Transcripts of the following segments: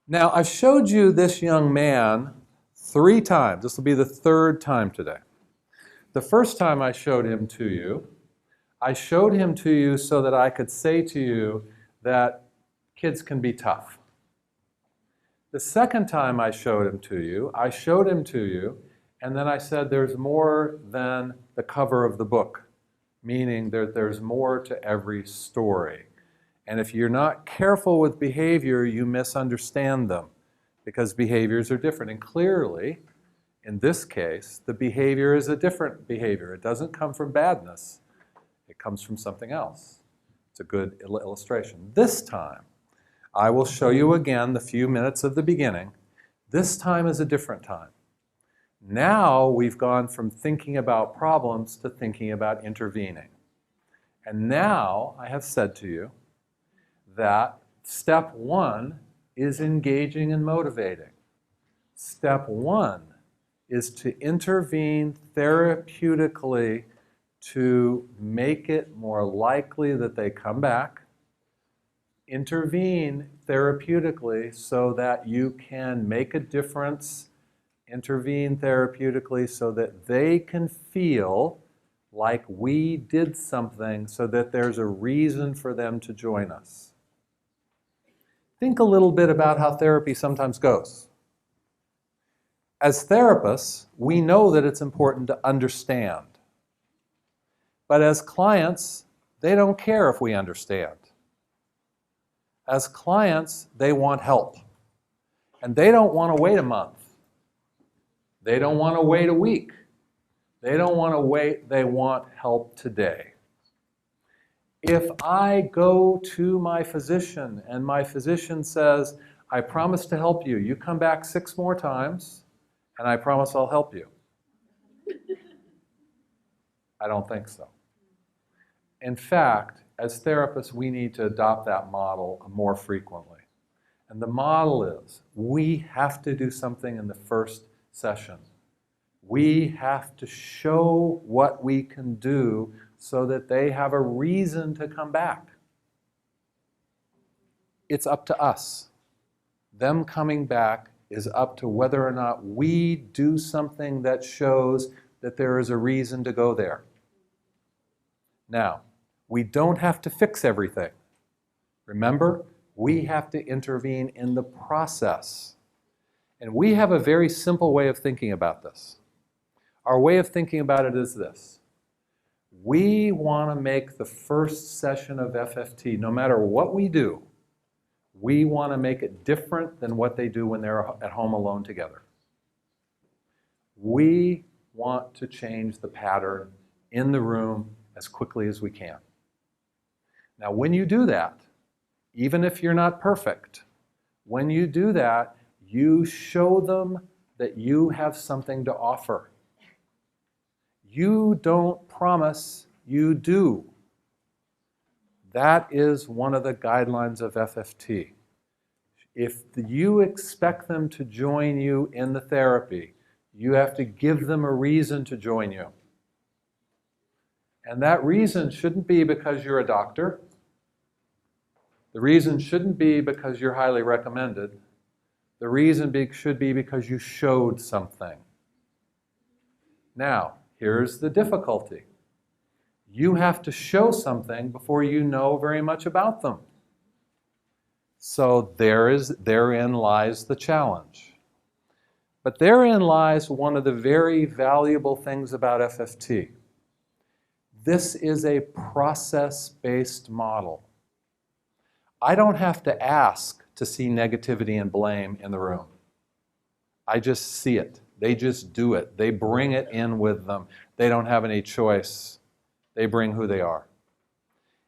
Now, I've showed you this young man 3 times. This will be the 3rd time today. The first time I showed him to you, I showed him to you so that I could say to you that kids can be tough. The second time I showed him to you, and then I said there's more than the cover of the book, meaning there's more to every story. And if you're not careful with behavior, you misunderstand them because behaviors are different. And clearly, in this case, the behavior is a different behavior. It doesn't come from badness. It comes from something else. It's a good illustration. This time, I will show you again the few minutes of the beginning. This time is a different time. Now we've gone from thinking about problems to thinking about intervening. And now I have said to you that step 1 is engaging and motivating. Step 1 is to intervene therapeutically to make it more likely that they come back. Intervene therapeutically so that you can make a difference. Intervene therapeutically so that they can feel like we did something so that there's a reason for them to join us. Think a little bit about how therapy sometimes goes. As therapists, we know that it's important to understand. But as clients, they don't care if we understand. As clients, they want help. And they don't want to wait a month. They don't want to wait a week. They don't want to wait, they want help today. If I go to my physician and my physician says, I promise to help you, you come back 6 more times and I promise I'll help you. I don't think so. In fact, as therapists, we need to adopt that model more frequently. And the model is, we have to do something in the first session. We have to show what we can do so that they have a reason to come back. It's up to us. Them coming back is up to whether or not we do something that shows that there is a reason to go there. Now, we don't have to fix everything. Remember, we have to intervene in the process. And we have a very simple way of thinking about this. Our way of thinking about it is this. We want to make the first session of FFT, no matter what we do, we want to make it different than what they do when they're at home alone together. We want to change the pattern in the room as quickly as we can. Now, when you do that, even if you're not perfect, when you do that, you show them that you have something to offer. You don't promise, you do. That is one of the guidelines of FFT. If you expect them to join you in the therapy, you have to give them a reason to join you. And that reason shouldn't be because you're a doctor. The reason shouldn't be because you're highly recommended. The reason should be because you showed something. Now, here's the difficulty. You have to show something before you know very much about them. So therein lies the challenge. But therein lies one of the very valuable things about FFT. This is a process-based model. I don't have to ask to see negativity and blame in the room. I just see it. They just do it. They bring it in with them. They don't have any choice. They bring who they are.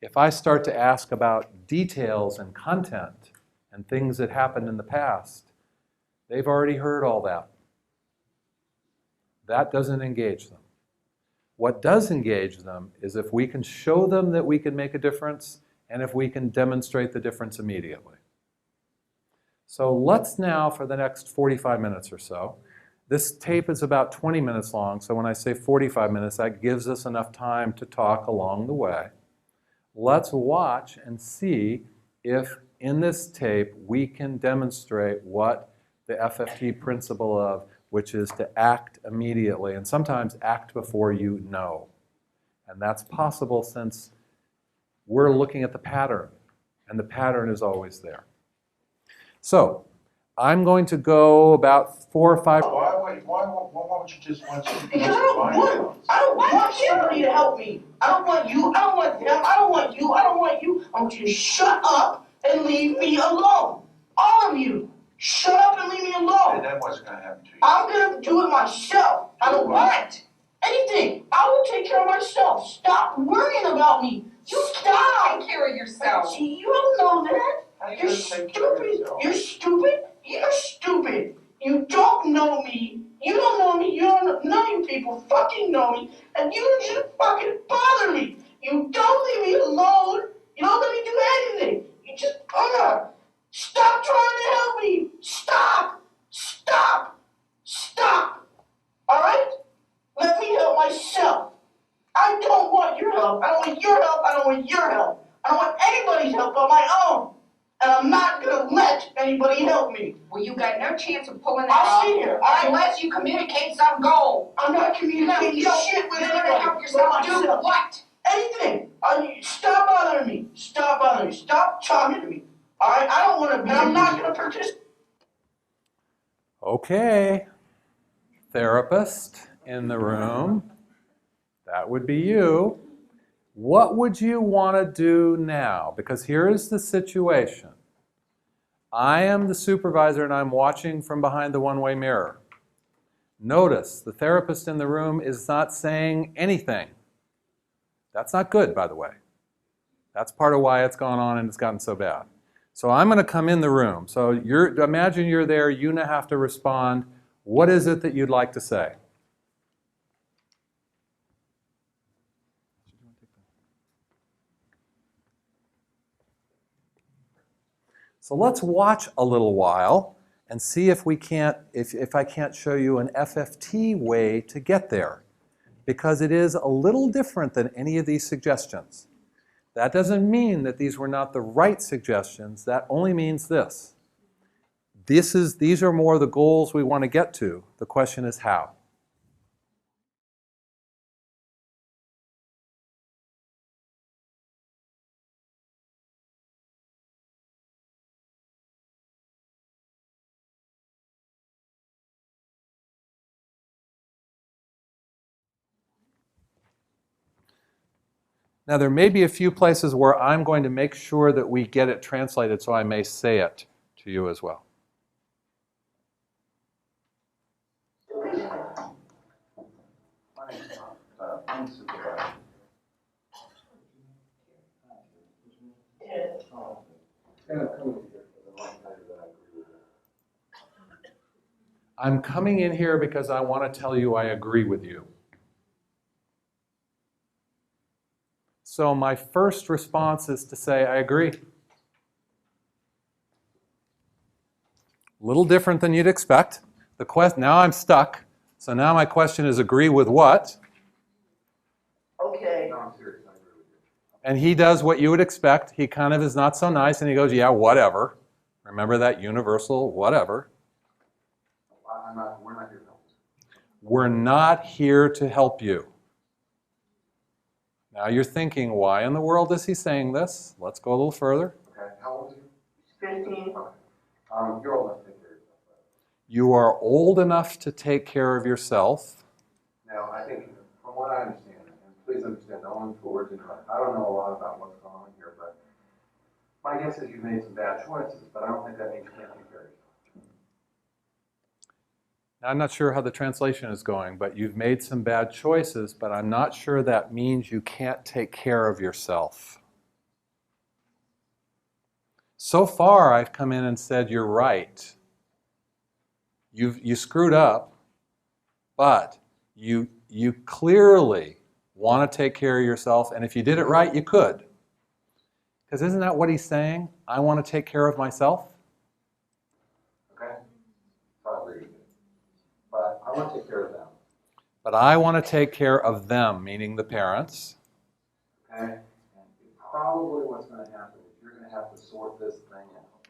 If I start to ask about details and content and things that happened in the past, they've already heard all that. That doesn't engage them. What does engage them is if we can show them that we can make a difference and if we can demonstrate the difference immediately. So let's now, for the next 45 minutes or so, this tape is about 20 minutes long, so when I say 45 minutes, that gives us enough time to talk along the way. Let's watch and see if in this tape we can demonstrate what the FFT principle of, which is to act immediately, and sometimes act before you know. And that's possible since we're looking at the pattern, and the pattern is always there. So, I'm going to go about 4 or 5... Why won't you just want to... Because I don't want somebody to help me. I don't want you, I don't want them, I don't want you, I don't want you. I want you to shut up and leave me alone. All of you. Shut up and leave me alone. And then what's going to happen to you? I'm going to do it myself. I don't want anything. I will take care of myself. Stop worrying about me. You stop. Take care of yourself. See, you don't know that. How are you You're going to take care of stupid. yourself? You're stupid. You're stupid. You don't know me. You don't know me. You don't know, none of you people fucking know me. And you just fucking bother me. You don't leave me alone. You don't let me do anything. You just, stop trying to help me. Stop. Stop. Stop. All right? Let me help myself. I don't want your help. I don't want your help. I don't want your help. I don't want anybody's help but my own. And I'm not going to let anybody help me. Well, you got no chance of pulling that I'll off stay here. unless you communicate some goal. I'm not communicating you don't, shit with you're anybody. going to help yourself do myself. what? Anything. Stop bothering me. Stop bothering me. Stop talking to me. All right? I don't want to be. And I'm not going to participate. Okay, therapist in the room, that would be you. What would you want to do now? Because here is the situation. I am the supervisor and I'm watching from behind the one-way mirror. Notice the therapist in the room is not saying anything. That's not good, by the way. That's part of why it's gone on and it's gotten so bad. So I'm going to come in the room. So imagine you're there, you now have to respond. What is it that you'd like to say? So let's watch a little while and see if we can't, if I can't show you an FFT way to get there. Because it is a little different than any of these suggestions. That doesn't mean that these were not the right suggestions. That only means this. These are more the goals we want to get to. The question is how. Now there may be a few places where I'm going to make sure that we get it translated, so I may say it to you as well. I'm coming in here because I want to tell you I agree with you. So my first response is to say, I agree. A little different than you'd expect. Now I'm stuck. So now my question is, agree with what? Okay. No, I'm serious. I agree with you. And he does what you would expect. He kind of is not so nice, and he goes, yeah, whatever. Remember that universal whatever. We're not here to help. We're not here to help you. Now you're thinking, why in the world is he saying this? Let's go a little further. Okay. How old are you? 15. You're old enough to take care of yourself. You are old enough to take care of yourself. Now, I think, from what I understand, and please understand, no one's words in front. I don't know a lot about what's going on here, but my guess is you've made some bad choices, but I don't think that means you can't take care of yourself. I'm not sure how the translation is going, but you've made some bad choices, but I'm not sure that means you can't take care of yourself. So far, I've come in and said, you're right. You screwed up, but you clearly want to take care of yourself, and if you did it right, you could. Because isn't that what he's saying? I want to take care of myself? Okay? So I agree with you. But I want to take care of them. But I want to take care of them, meaning the parents. Okay? And probably what's going to happen is you're going to have to sort this thing out.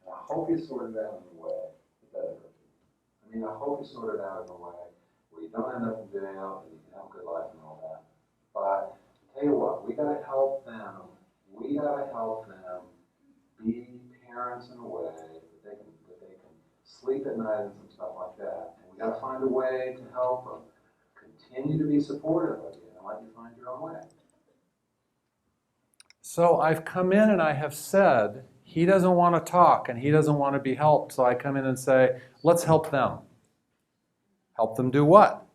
And I hope you sort it out in a way that doesn't hurt you. I mean, I hope you sort it out in a way where you don't end up in jail and you can have a good life and all that. But tell you what, we got to help them. We got to help them be parents in a way that they can sleep at night and some stuff like that. And we got to find a way to help them continue to be supportive of you and let you find your own way. So I've come in and I have said, he doesn't want to talk and he doesn't want to be helped. So I come in and say, let's help them. Help them do what?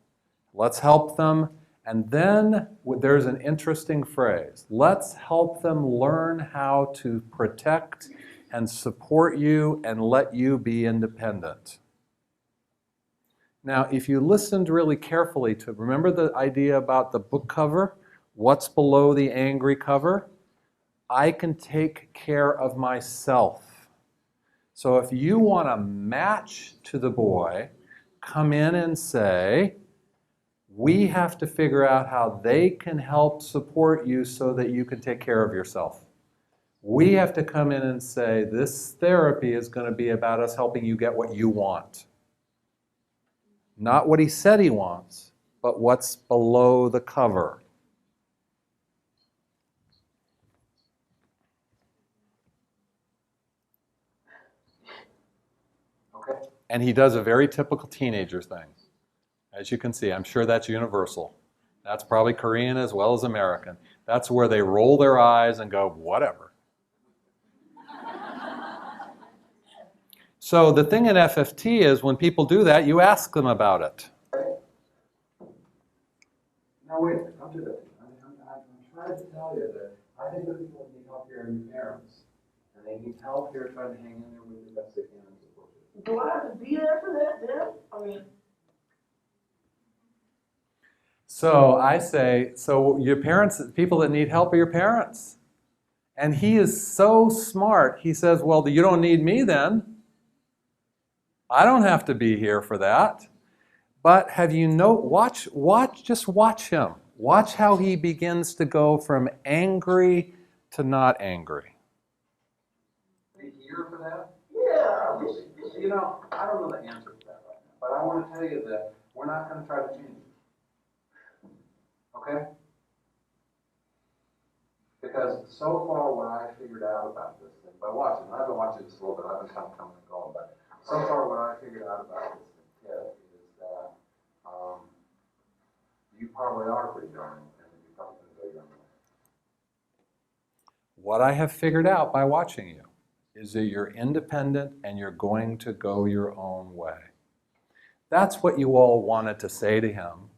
Let's help them. And then there's an interesting phrase. Let's help them learn how to protect and support you and let you be independent. Now, if you listened really carefully to, remember the idea about the book cover? What's below the angry cover? I can take care of myself. So if you want to match to the boy, come in and say, we have to figure out how they can help support you so that you can take care of yourself. We have to come in and say, this therapy is going to be about us helping you get what you want. Not what he said he wants, but what's below the cover. Okay? And he does a very typical teenager thing. As you can see, I'm sure that's universal. That's probably Korean as well as American. That's where they roll their eyes and go, whatever. So the thing in FFT is when people do that, you ask them about it. Now wait a minute, don't do that. I'm trying to tell you that I think that people need help here are your parents. And they need help here trying to hang in there with the best they can and support you. Do I have to be there for that then? I mean, So I say, so your parents, people that need help are your parents. And he is so smart. He says, well, you don't need me then. I don't have to be here for that. But have you just watch him. Watch how he begins to go from angry to not angry. Are you here for that? yeah. You know, I don't know the answer to that right now. But I want to tell you that we're not going to try to change it. Okay? Because so far what I figured out about this thing, by watching, I've been watching this a little bit, I've been kind of coming and going, but so far what I figured out about this thing, Ted, is that you probably are pretty darn, and you're probably going to go your own way. What I have figured out by watching you is that you're independent and you're going to go your own way. That's what you all wanted to say to him.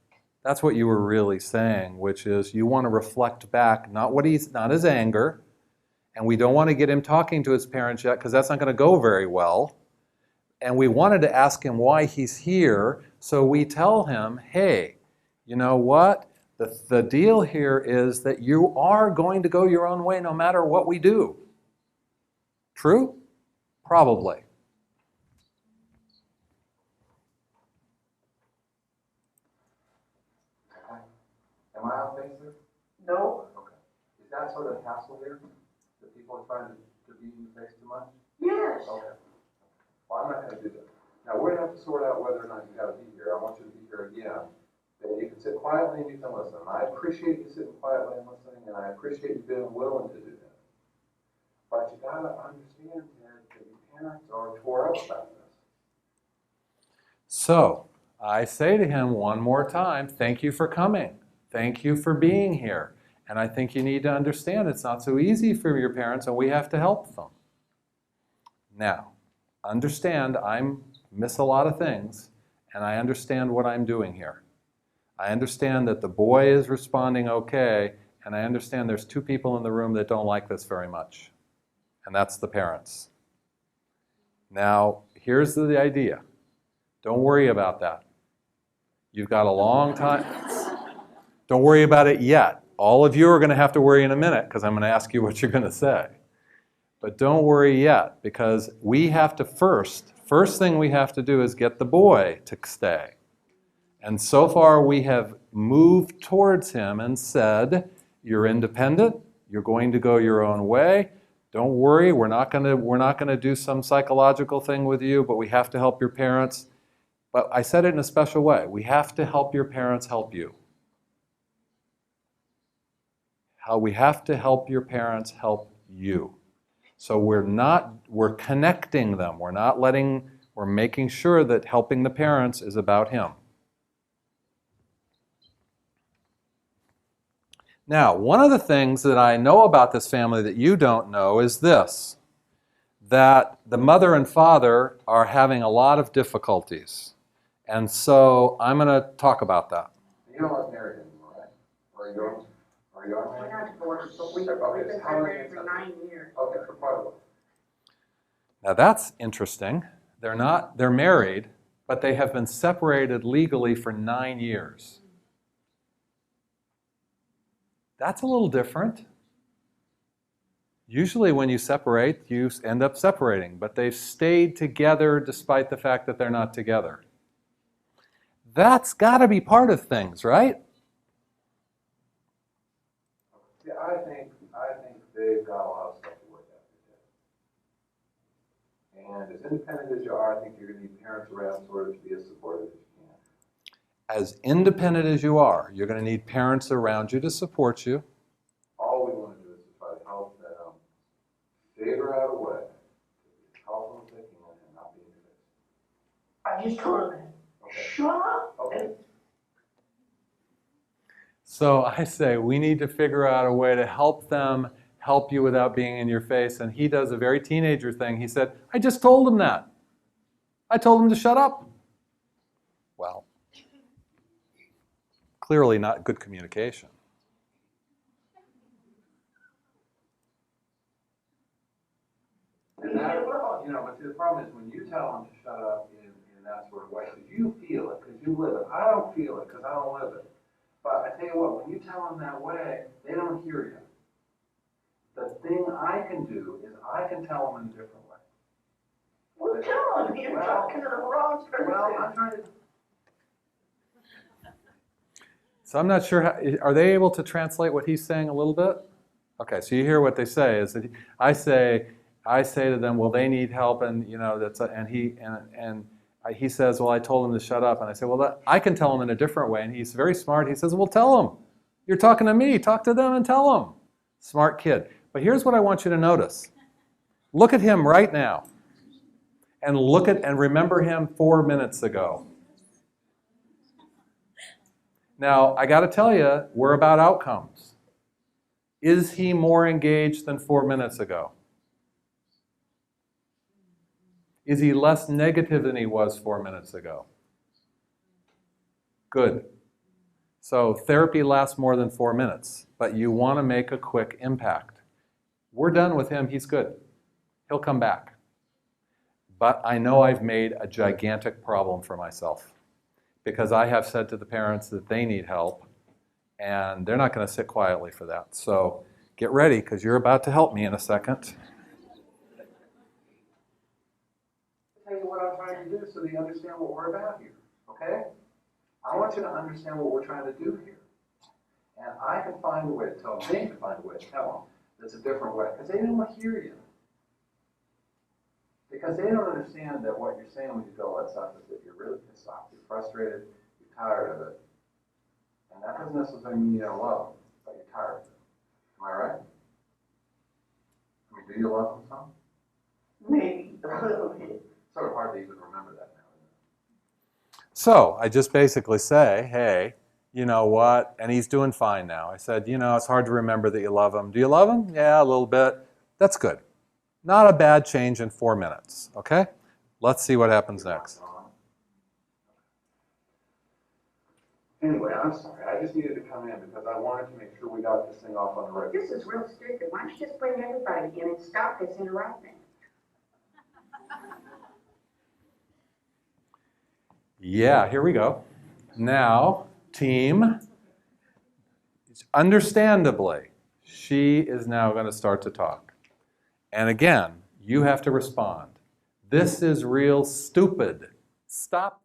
That's what you were really saying, which is you want to reflect back, not his anger, and we don't want to get him talking to his parents yet because that's not going to go very well. And we wanted to ask him why he's here, so we tell him, hey, you know what? The deal here is that you are going to go your own way no matter what we do. True? Probably. Okay? Am I off base there? No. Okay. Is that sort of hassle here? That people are trying to be in the face too much? Yes. Okay. Well, I'm not going to do that. Now, we're going to have to sort out whether or not you got to be here. I want you to be here again. Then you can sit quietly and you can listen. I appreciate you sitting quietly and listening, and I appreciate you being willing to do that. But you got to understand that your parents are tore up about this. So I say to him one more time, thank you for coming. Thank you for being here. And I think you need to understand it's not so easy for your parents and we have to help them. Now, understand I miss a lot of things and I understand what I'm doing here. I understand that the boy is responding okay, and I understand there's two people in the room that don't like this very much, and that's the parents. Now, here's the idea. Don't worry about that. You've got a long time. Don't worry about it yet. All of you are going to have to worry in a minute because I'm going to ask you what you're going to say. But don't worry yet because we have to first thing we have to do is get the boy to stay. And so far we have moved towards him and said, you're independent, You're going to go your own way. Don't worry, we're not gonna do some psychological thing with you, but we have to help your parents. But I said it in a special way. We have to help your parents help you. We have to help your parents help you. So we're connecting them. We're making sure that helping the parents is about him. Now, one of the things that I know about this family that you don't know is this, that the mother and father are having a lot of difficulties. And so I'm going to talk about that. You don't want married anymore, right? Or you are We're married? not divorced, but we've Okay, been so how long separated is for it? 9 years. Okay, for quite a while. Now that's interesting. They're married, but they have been separated legally for 9 years. That's a little different. Usually when you separate, you end up separating, but they've stayed together despite the fact that they're not together. That's got to be part of things, right? Yeah, I think they've got a lot of stuff to work out. And as independent as you are, I think you're going to need parents around sort of to be as supportive as you can. As independent as you are, you're going to need parents around you to support you. All we want to do is to try to help them figure out a way to help them if they can and not be fixed. I just told him, Okay. shut up. Okay. So I say we need to figure out a way to help them help you without being in your face. And he does a very teenager thing. He said, I just told him that. I told him to shut up. Well, clearly not good communication. And that, but the problem is when you tell them to shut up in that sort of way, because you feel it, because you live it. I don't feel it because I don't live it. But I tell you what, when you tell them that way, they don't hear you. The thing I can do is I can tell them in a different way. Well, tell him you're talking to the wrong person. Well, I'm trying to. So I'm not sure, are they able to translate what he's saying a little bit? Okay, so you hear what they say is that I say to them, well, they need help, and he says, well, I told him to shut up, and I say, well, I can tell him in a different way, and he's very smart. He says, well, tell him. You're talking to me. Talk to them and tell them. Smart kid. But here's what I want you to notice. Look at him right now, and remember him 4 minutes ago. Now, I got to tell you, we're about outcomes. Is he more engaged than 4 minutes ago? Is he less negative than he was 4 minutes ago? Good. So therapy lasts more than 4 minutes, but you want to make a quick impact. We're done with him. He's good. He'll come back. But I know I've made a gigantic problem for myself because I have said to the parents that they need help, and they're not going to sit quietly for that. So get ready, because you're about to help me in a second. Tell you what I'm trying to do so that you understand what we're about here, okay? I want you to understand what we're trying to do here. And I can find a way to tell them, they can find a way to tell them that's a different way, because they don't hear you. Because they don't understand that what you're saying when you go that stuff is that you're really pissed off, you're frustrated, you're tired of it. And that doesn't necessarily mean you don't love them, but you're tired of it. Am I right? I mean, do you love them some? Maybe a little bit. Sort of hard to even remember that now, isn't it? So I just basically say, hey, you know what? And he's doing fine now. I said, it's hard to remember that you love him. Do you love him? Yeah, a little bit. That's good. Not a bad change in 4 minutes, okay? Let's see what happens next. Anyway, I'm sorry. I just needed to come in because I wanted to make sure we got this thing off on the right. This is real stupid. Why don't you just bring everybody in and stop this interrupting? Yeah, here we go. Now, team, understandably, she is now going to start to talk. And again, you have to respond. This is real stupid. Stop.